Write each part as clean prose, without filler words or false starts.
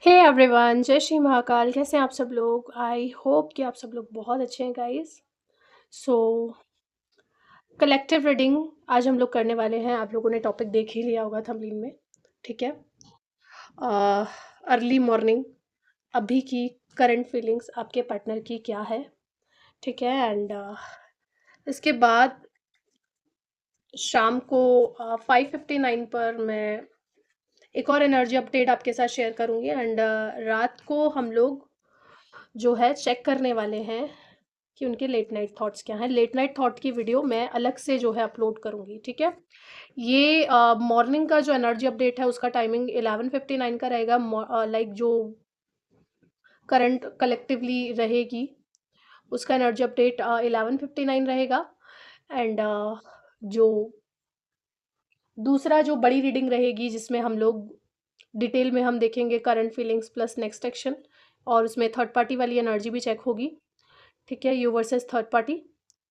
Hey everyone, जय श्री महाकाल। कैसे हैं आप सब लोग? आई होप कि आप सब लोग बहुत अच्छे हैं गाइस। सो कलेक्टिव रीडिंग आज हम लोग करने वाले हैं। आप लोगों ने टॉपिक देख ही लिया होगा थंबनेल में। ठीक है। अर्ली मॉर्निंग, अभी की करंट फीलिंग्स आपके पार्टनर की क्या है? ठीक है। एंड इसके बाद शाम को 5:59 पर मैं एक और एनर्जी अपडेट आपके साथ शेयर करूंगी। एंड रात को हम लोग जो है चेक करने वाले हैं कि उनके लेट नाइट थॉट्स क्या हैं। लेट नाइट थॉट की वीडियो मैं अलग से जो है अपलोड करूँगी, ठीक है? ये मॉर्निंग का जो एनर्जी अपडेट है उसका टाइमिंग 11:59 का रहेगा। लाइक जो करंट कलेक्टिवली रहेगी उसका एनर्जी अपडेट 11:59 रहेगा। एंड जो दूसरा जो बड़ी रीडिंग रहेगी जिसमें हम लोग डिटेल में हम देखेंगे current feelings plus next action, और उसमें थर्ड पार्टी वाली एनर्जी भी चेक होगी। ठीक है, यू वर्सेस थर्ड पार्टी।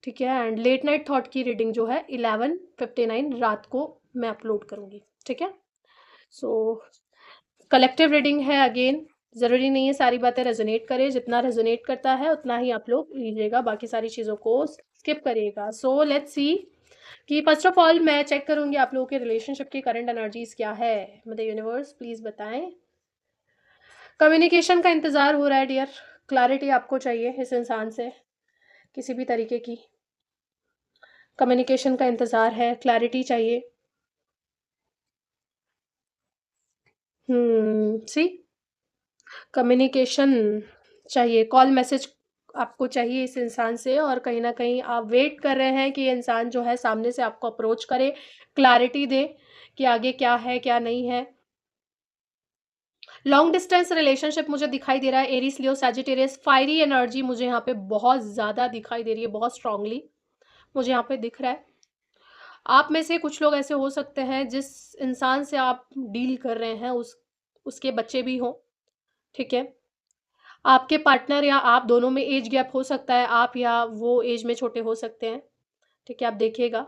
ठीक है। एंड लेट नाइट थॉट की रीडिंग जो है 11:59 रात को मैं अपलोड करूँगी। ठीक है। सो कलेक्टिव रीडिंग है अगेन। ज़रूरी नहीं है सारी बातें रेजोनेट करें, जितना रेजोनेट करता है उतना ही आप लोग लीजिएगा, बाकी सारी चीज़ों को स्किप करिएगा। सो लेट्स सी कि फर्स्ट ऑफ ऑल मैं चेक करूँगी आप लोगों के रिलेशनशिप की करंट एनर्जीज क्या है। मतलब यूनिवर्स प्लीज़ बताएं। कम्युनिकेशन का इंतज़ार हो रहा है डियर। क्लैरिटी आपको चाहिए इस इंसान से, किसी भी तरीके की कम्युनिकेशन का इंतज़ार है, क्लैरिटी चाहिए। सी कम्युनिकेशन चाहिए, कॉल मैसेज आपको चाहिए इस इंसान से, और कहीं न कहीं आप वेट कर रहे हैं कि ये इंसान जो है सामने से आपको अप्रोच करे, क्लैरिटी दे कि आगे क्या है, क्या नहीं है। लॉन्ग डिस्टेंस रिलेशनशिप मुझे दिखाई दे रहा है, एरीज, लियो, सैजिटेरियस। फायरी एनर्जी मुझे यहाँ पे बहुत ज़्यादा दिखाई दे रही है, बहुत स्ट्रांगली मुझे यहाँ पे दिख रहा है। आप में से कुछ लोग ऐसे हो सकते हैं जिस इंसान से आप डील कर रहे हैं उसके बच्चे भी हों। ठीक है। आपके पार्टनर या आप दोनों में एज गैप हो सकता है, आप या वो एज में छोटे हो सकते हैं। ठीक है, आप देखिएगा।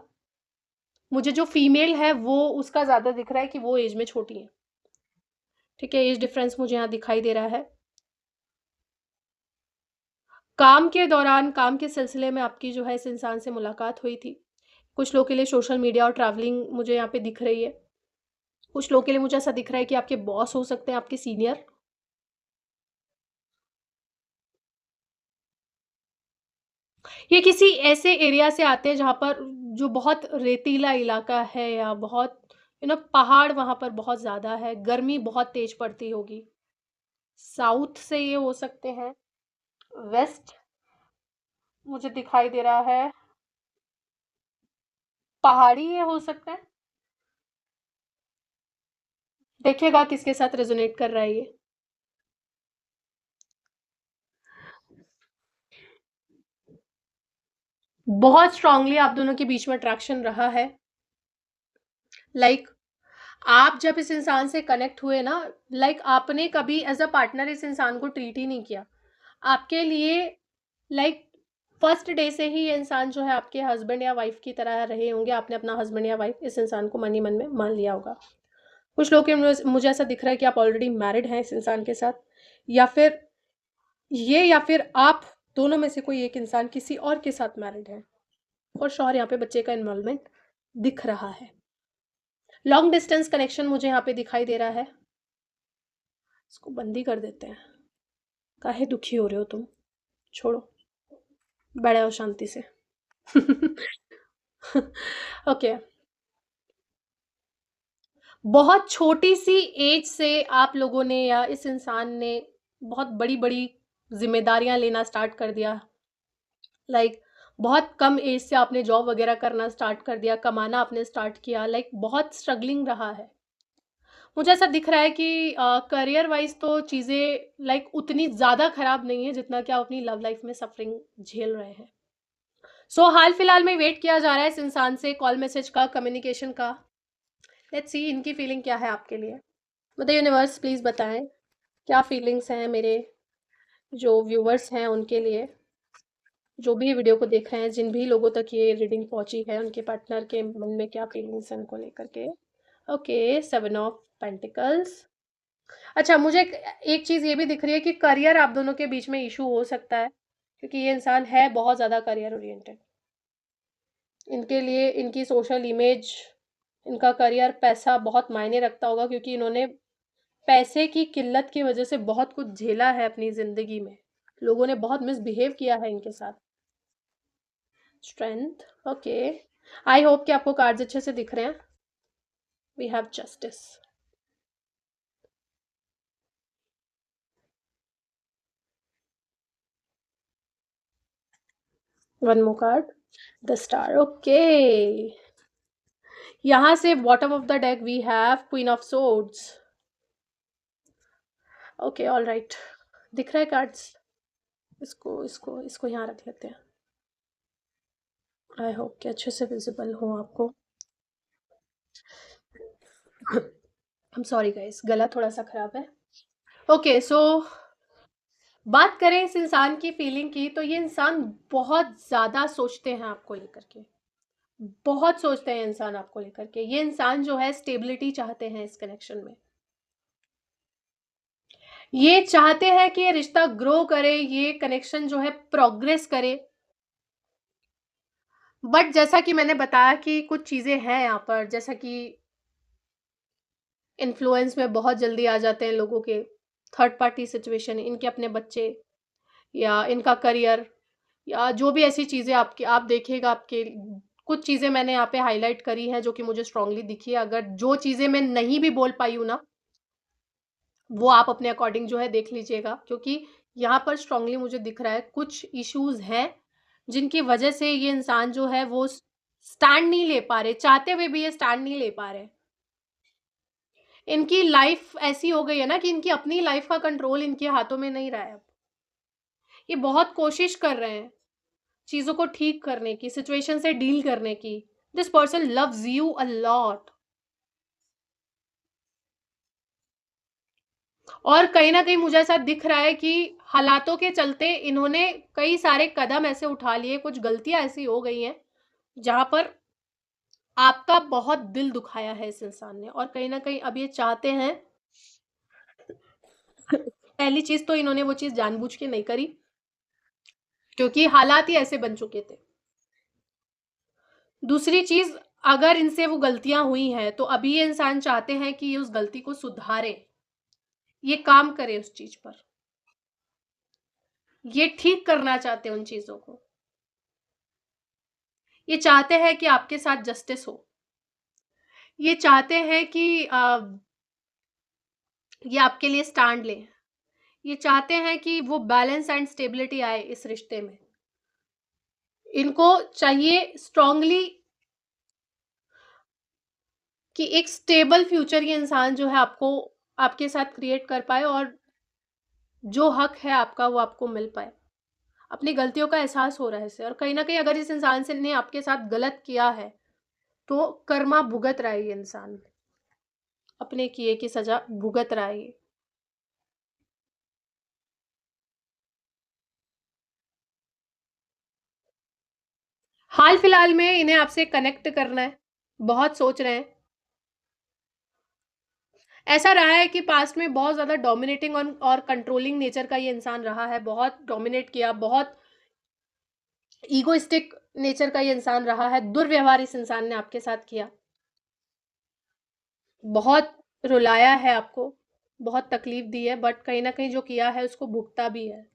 मुझे जो फीमेल है वो उसका ज़्यादा दिख रहा है कि वो एज में छोटी है। ठीक है, एज डिफरेंस मुझे यहाँ दिखाई दे रहा है। काम के दौरान, काम के सिलसिले में आपकी जो है इस इंसान से मुलाकात हुई थी। कुछ लोगों के लिए सोशल मीडिया और ट्रैवलिंग मुझे यहाँ पे दिख रही है। कुछ लोगों के लिए मुझे ऐसा दिख रहा है कि आपके बॉस हो सकते हैं, आपके सीनियर। ये किसी ऐसे एरिया से आते हैं जहाँ पर जो बहुत रेतीला इलाका है, या बहुत पहाड़ वहाँ पर बहुत ज़्यादा है, गर्मी बहुत तेज पड़ती होगी। साउथ से ये हो सकते हैं। वेस्ट मुझे दिखाई दे रहा है, पहाड़ी ये हो सकता है। देखिएगा किसके साथ रेजोनेट कर रहा है ये। बहुत स्ट्रांगली आप दोनों के बीच में अट्रैक्शन रहा है। लाइक आप जब इस इंसान से कनेक्ट हुए ना, आपने कभी एज अ पार्टनर इस इंसान को ट्रीट ही नहीं किया। आपके लिए लाइक फर्स्ट डे से ही ये इंसान जो है आपके हस्बैंड या वाइफ की तरह रहे होंगे। आपने अपना हस्बैंड या वाइफ इस इंसान को मन ही मन में मान लिया होगा। कुछ लोग के मुझे ऐसा दिख रहा है कि आप ऑलरेडी मैरिड हैं इस इंसान के साथ, या फिर ये, या फिर आप दोनों में से कोई एक इंसान किसी और के साथ मैरिड है। और श्योर यहाँ पे बच्चे का इन्वॉल्वमेंट दिख रहा है। लॉन्ग डिस्टेंस कनेक्शन मुझे यहाँ पे दिखाई दे रहा है। इसको बंद ही कर देते हैं। काहे दुखी हो रहे हो तुम? छोड़ो, बैठे हो शांति से। ओके। बहुत छोटी सी एज से आप लोगों ने या इस इंसान ने बहुत बड़ी बड़ी जिम्मेदारियां लेना स्टार्ट कर दिया। बहुत कम एज से आपने जॉब वगैरह करना स्टार्ट कर दिया, कमाना आपने स्टार्ट किया। बहुत स्ट्रगलिंग रहा है। मुझे ऐसा दिख रहा है कि करियर वाइज तो चीज़ें उतनी ज़्यादा खराब नहीं है जितना कि आप अपनी लव लाइफ में सफरिंग झेल रहे हैं। सो हाल फिलहाल में वेट किया जा रहा है इस इंसान से कॉल मैसेज का, कम्युनिकेशन का। लेट्स सी इनकी फीलिंग क्या है आपके लिए। मतलब यूनिवर्स प्लीज़ बताएं क्या फीलिंग्स हैं मेरे जो व्यूवर्स हैं उनके लिए, जो भी वीडियो को देख रहे हैं, जिन भी लोगों तक ये रीडिंग पहुंची है, उनके पार्टनर के मन में क्या फीलिंग्स हैं उनको लेकर के। ओके, 7 ऑफ पेंटिकल्स, अच्छा, मुझे एक चीज़ ये भी दिख रही है कि करियर आप दोनों के बीच में इशू हो सकता है, क्योंकि ये इंसान है बहुत ज़्यादा करियर ओरिएंटेड। इनके लिए इनकी सोशल इमेज, इनका करियर, पैसा बहुत मायने रखता होगा, क्योंकि इन्होंने पैसे की किल्लत की वजह से बहुत कुछ झेला है अपनी ज़िंदगी में। लोगों ने बहुत मिसबिहेव किया है इनके साथ। Strength, okay. आई होप कि आपको कार्ड्स अच्छे से दिख रहे हैं। We have justice. One more card, the star, okay. यहाँ से bottom of the deck we have queen of swords. Okay, all right. दिख रहा है कार्ड्स? इसको इसको इसको यहाँ रख लेते हैं। आई होप कि अच्छे से विजिबल हो आपको। आई एम सॉरी गाइस, गला थोड़ा सा खराब है। ओके, सो बात करें इस इंसान की फीलिंग की, तो ये इंसान बहुत ज़्यादा सोचते हैं आपको लेकर के। बहुत सोचते हैं इंसान आपको लेकर के। ये इंसान जो है स्टेबिलिटी चाहते हैं इस कनेक्शन में। ये चाहते हैं कि ये रिश्ता ग्रो करे, ये कनेक्शन जो है प्रोग्रेस करे। बट जैसा कि मैंने बताया कि कुछ चीज़ें हैं यहाँ पर, जैसा कि इन्फ्लुएंस में बहुत जल्दी आ जाते हैं लोगों के, थर्ड पार्टी सिचुएशन, इनके अपने बच्चे या इनका करियर, या जो भी ऐसी चीज़ें आपकी आप देखिएगा आपके, कुछ चीज़ें मैंने यहाँ पे हाईलाइट करी हैं जो कि मुझे स्ट्रांगली दिखी है। अगर जो चीज़ें मैं नहीं भी बोल पाई हूँ ना, वो आप अपने अकॉर्डिंग जो है देख लीजिएगा, क्योंकि यहाँ पर स्ट्रांगली मुझे दिख रहा है कुछ इश्यूज हैं जिनकी वजह से ये इंसान जो है वो स्टैंड नहीं ले पा रहे, चाहते हुए भी ये स्टैंड नहीं ले पा रहे। इनकी लाइफ ऐसी हो गई है ना कि इनकी अपनी लाइफ का कंट्रोल इनके हाथों में नहीं रहा है अब। ये बहुत कोशिश कर रहे हैं चीज़ों को ठीक करने की, सिचुएशन से डील करने की। This person loves you a lot, और कहीं ना कहीं मुझे ऐसा दिख रहा है कि हालातों के चलते इन्होंने कई सारे कदम ऐसे उठा लिए, कुछ गलतियां ऐसी हो गई हैं जहां पर आपका बहुत दिल दुखाया है इस इंसान ने, और कहीं ना कहीं अब ये चाहते हैं। पहली चीज तो इन्होंने वो चीज जानबूझ के नहीं करी, क्योंकि हालात ही ऐसे बन चुके थे। दूसरी चीज, अगर इनसे वो गलतियां हुई हैं तो अभी ये इंसान चाहते हैं कि ये उस गलती को सुधारे, ये काम करे उस चीज पर, ये ठीक करना चाहते हैं उन चीजों को। ये चाहते हैं कि आपके साथ जस्टिस हो। ये चाहते हैं कि ये आपके लिए स्टैंड लें। ये चाहते हैं कि वो बैलेंस एंड स्टेबिलिटी आए इस रिश्ते में। इनको चाहिए स्ट्रांगली कि एक स्टेबल फ्यूचर ये इंसान जो है आपको, आपके साथ क्रिएट कर पाए, और जो हक है आपका वो आपको मिल पाए। अपनी गलतियों का एहसास हो रहा है इसे, और कहीं ना कहीं अगर इस इंसान से ने आपके साथ गलत किया है तो कर्मा भुगत रहा है ये इंसान, अपने किए की सजा भुगत रहा है ये। हाल फिलहाल में इन्हें आपसे कनेक्ट करना है, बहुत सोच रहे हैं। ऐसा रहा है कि पास्ट में बहुत ज़्यादा डोमिनेटिंग और कंट्रोलिंग नेचर का ये इंसान रहा है, बहुत डोमिनेट किया, बहुत ईगोइस्टिक नेचर का ये इंसान रहा है। दुर्व्यवहार इस इंसान ने आपके साथ किया, बहुत रुलाया है आपको, बहुत तकलीफ दी है, बट कहीं ना कहीं जो किया है उसको भुगता भी है।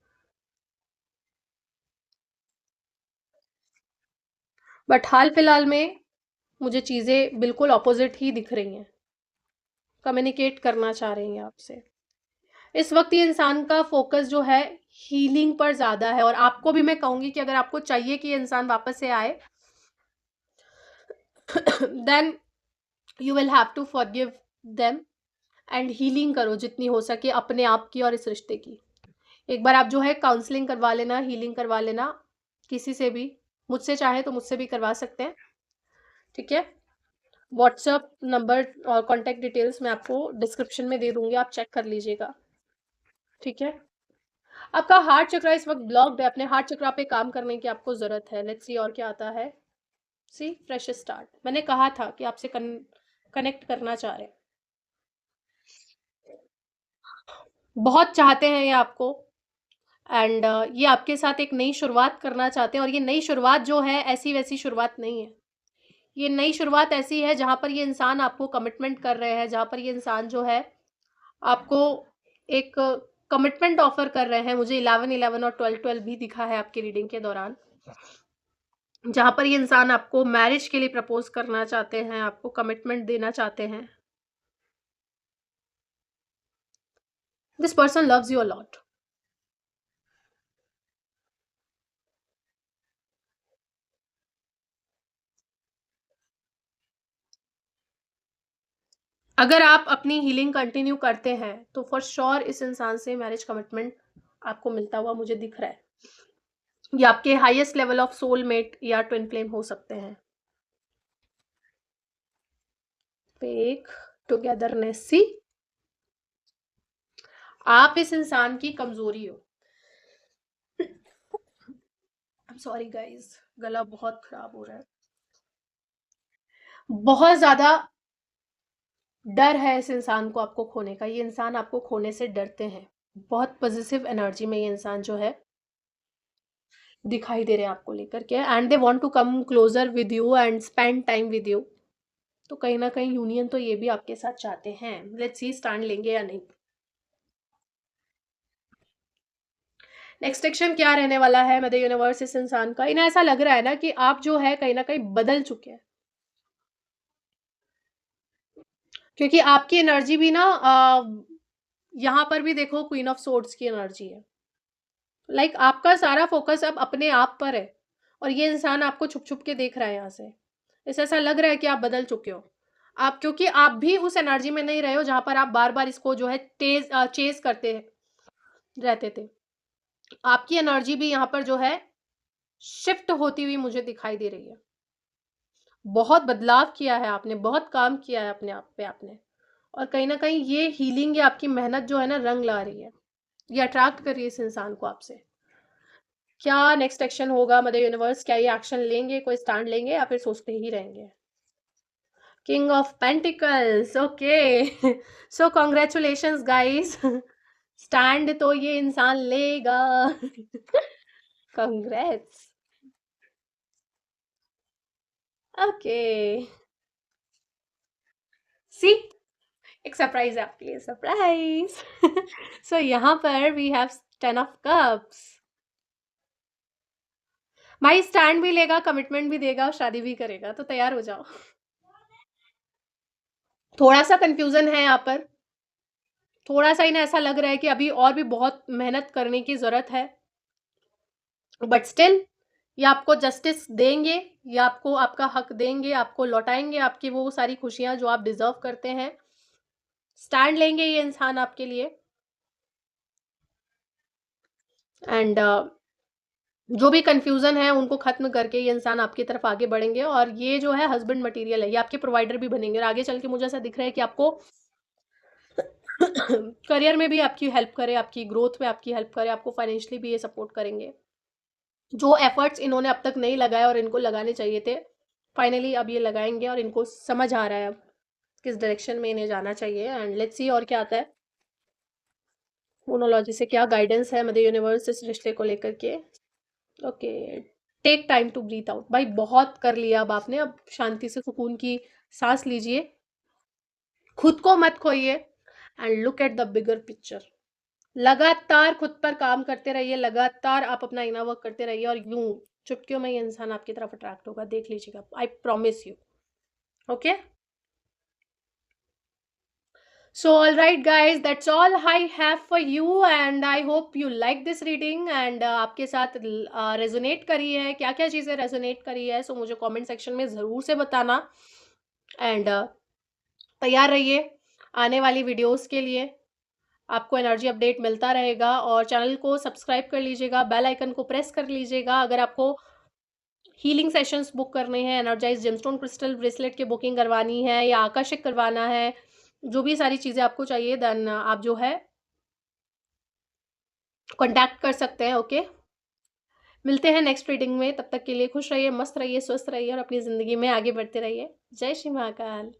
बट हाल फिलहाल में मुझे चीज़ें बिल्कुल ऑपोजिट ही दिख रही हैं, कम्युनिकेट करना चाह रही हैं आपसे। इस वक्त ये इंसान का फोकस जो है हीलिंग पर ज़्यादा है, और आपको भी मैं कहूँगी कि अगर आपको चाहिए कि ये इंसान वापस से आए, then you will have to forgive them and healing करो जितनी हो सके अपने आप की और इस रिश्ते की। एक बार आप जो है काउंसलिंग करवा लेना, हीलिंग करवा लेना, किसी से भी, मुझसे चाहे तो मुझसे भी करवा सकते हैं, ठीक है। व्हाट्सएप नंबर और कॉन्टैक्ट डिटेल्स मैं आपको डिस्क्रिप्शन में दे दूंगी, आप चेक कर लीजिएगा, ठीक है। आपका हार्ट चक्रा इस वक्त ब्लॉक्ड है, अपने हार्ट चक्रा पे काम करने की आपको ज़रूरत है। लेट्स सी और क्या आता है। सी फ्रेश स्टार्ट, मैंने कहा था कि आपसे कनेक्ट करना चाह रहे हैं। बहुत चाहते हैं ये आपको, एंड ये आपके साथ एक नई शुरुआत करना चाहते हैं, और ये नई शुरुआत जो है ऐसी वैसी शुरुआत नहीं है। ये नई शुरुआत ऐसी है जहाँ पर ये इंसान आपको कमिटमेंट कर रहे हैं, जहाँ पर ये इंसान जो है आपको एक कमिटमेंट ऑफर कर रहे हैं। मुझे 11-11 और 12-12 भी दिखा है आपकी रीडिंग के दौरान, जहाँ पर ये इंसान आपको मैरिज के लिए प्रपोज करना चाहते हैं, आपको कमिटमेंट देना चाहते हैं। This person loves you a lot. अगर आप अपनी हीलिंग कंटिन्यू करते हैं तो फॉर श्योर इस इंसान से मैरिज कमिटमेंट आपको मिलता हुआ मुझे दिख रहा है। ये आपके हाईएस्ट लेवल ऑफ सोलमेट या ट्विन फ्लेम हो सकते हैं। फेक टुगेदरनेस, सी, आप इस इंसान की कमजोरी हो। आई एम सॉरी गाइस, गला बहुत खराब हो रहा है। बहुत ज्यादा डर है इस इंसान को आपको खोने का। ये इंसान आपको खोने से डरते हैं। बहुत पॉजिटिव एनर्जी में ये इंसान जो है दिखाई दे रहे हैं आपको लेकर के, and they want to come closer with you and spend time with you. तो कहीं ना कहीं यूनियन तो ये भी आपके साथ चाहते हैं। लेट्स सी स्टैंड लेंगे या नहीं। नेक्स्ट एक्शन क्या रहने वाला है मदर यूनिवर्स इस इंसान का। इन्हें ऐसा लग रहा है ना कि आप जो है कहीं ना कहीं बदल चुके हैं, क्योंकि आपकी एनर्जी भी ना यहाँ पर भी देखो क्वीन ऑफ सोर्ड्स की एनर्जी है। आपका सारा फोकस अब अपने आप पर है, और ये इंसान आपको छुप छुप के देख रहा है यहाँ से। इसे ऐसा लग रहा है कि आप बदल चुके हो। आप, क्योंकि आप भी उस एनर्जी में नहीं रहे हो जहां पर आप बार बार इसको जो है चेज करते रहते थे। आपकी एनर्जी भी यहाँ पर जो है शिफ्ट होती हुई मुझे दिखाई दे रही है। बहुत बदलाव किया है आपने, बहुत काम किया है अपने आप पे आपने, और कहीं ना कहीं ये हीलिंग या आपकी मेहनत जो है ना रंग ला रही है। ये अट्रैक्ट कर रही है इस इंसान को आपसे। क्या नेक्स्ट एक्शन होगा मदर यूनिवर्स? क्या ये एक्शन लेंगे, कोई स्टैंड लेंगे, या फिर सोचते ही रहेंगे? King of pentacles, okay. So congratulations guys. Stand तो ये इंसान लेगा। कंग्रेट्स। ओके, सी, एक सरप्राइज है आपके लिए, सरप्राइज। सो यहाँ पर वी हैव 10 ऑफ कप्स। भाई स्टैंड भी लेगा, कमिटमेंट भी देगा और शादी भी करेगा, तो तैयार हो जाओ। थोड़ा सा कंफ्यूजन है यहाँ पर, थोड़ा सा इन्हें ऐसा लग रहा है कि अभी और भी बहुत मेहनत करने की जरूरत है, बट स्टिल ये आपको जस्टिस देंगे, ये आपको आपका हक देंगे, आपको लौटाएंगे आपकी वो सारी खुशियां जो आप डिजर्व करते हैं। स्टैंड लेंगे ये इंसान आपके लिए, एंड जो भी कंफ्यूजन है उनको खत्म करके ये इंसान आपकी तरफ आगे बढ़ेंगे, और ये जो है हस्बैंड मटेरियल है, ये आपके प्रोवाइडर भी बनेंगे, और आगे चल के मुझे ऐसा दिख रहा है कि आपको करियर में भी आपकी हेल्प करे, आपकी ग्रोथ में आपकी हेल्प करे, आपको फाइनेंशियली भी ये सपोर्ट करेंगे। जो एफर्ट्स इन्होंने अब तक नहीं लगाए और इनको लगाने चाहिए थे, फाइनली अब ये लगाएंगे, और इनको समझ आ रहा है अब किस डायरेक्शन में इन्हें जाना चाहिए। एंड लेट्स सी और क्या आता है। मोनोलॉजी से क्या गाइडेंस है मदर यूनिवर्स इस रिश्ते को लेकर के। Okay, take time to breathe out. भाई बहुत कर लिया अब आपने, अब शांति से सुकून की सांस लीजिए, खुद को मत खोइए, and look at the bigger picture. लगातार खुद पर काम करते रहिए, लगातार आप अपना इनर वर्क करते रहिए, और यूं चुटकियों में ये इंसान आपकी तरफ अट्रैक्ट होगा, देख लीजिएगा, I promise you. Okay, so all right guys, that's all I have for you, and I hope you like this reading, and आपके साथ रेजोनेट करी है, क्या क्या चीज़ें रेजोनेट करी है, सो मुझे कमेंट सेक्शन में ज़रूर से बताना। एंड तैयार रहिए आने वाली वीडियोस के लिए, आपको एनर्जी अपडेट मिलता रहेगा, और चैनल को सब्सक्राइब कर लीजिएगा, बेल आइकन को प्रेस कर लीजिएगा। अगर आपको हीलिंग सेशंस बुक करने हैं, एनर्जाइज जेमस्टोन क्रिस्टल ब्रेसलेट की बुकिंग करवानी है, या आकर्षित करवाना है, जो भी सारी चीज़ें आपको चाहिए, देन आप जो है कॉन्टैक्ट कर सकते हैं। ओके, मिलते हैं नेक्स्ट रीडिंग में, तब तक के लिए खुश रहिए, मस्त रहिए, स्वस्थ रहिए, और अपनी ज़िंदगी में आगे बढ़ते रहिए। जय श्री महाकाल।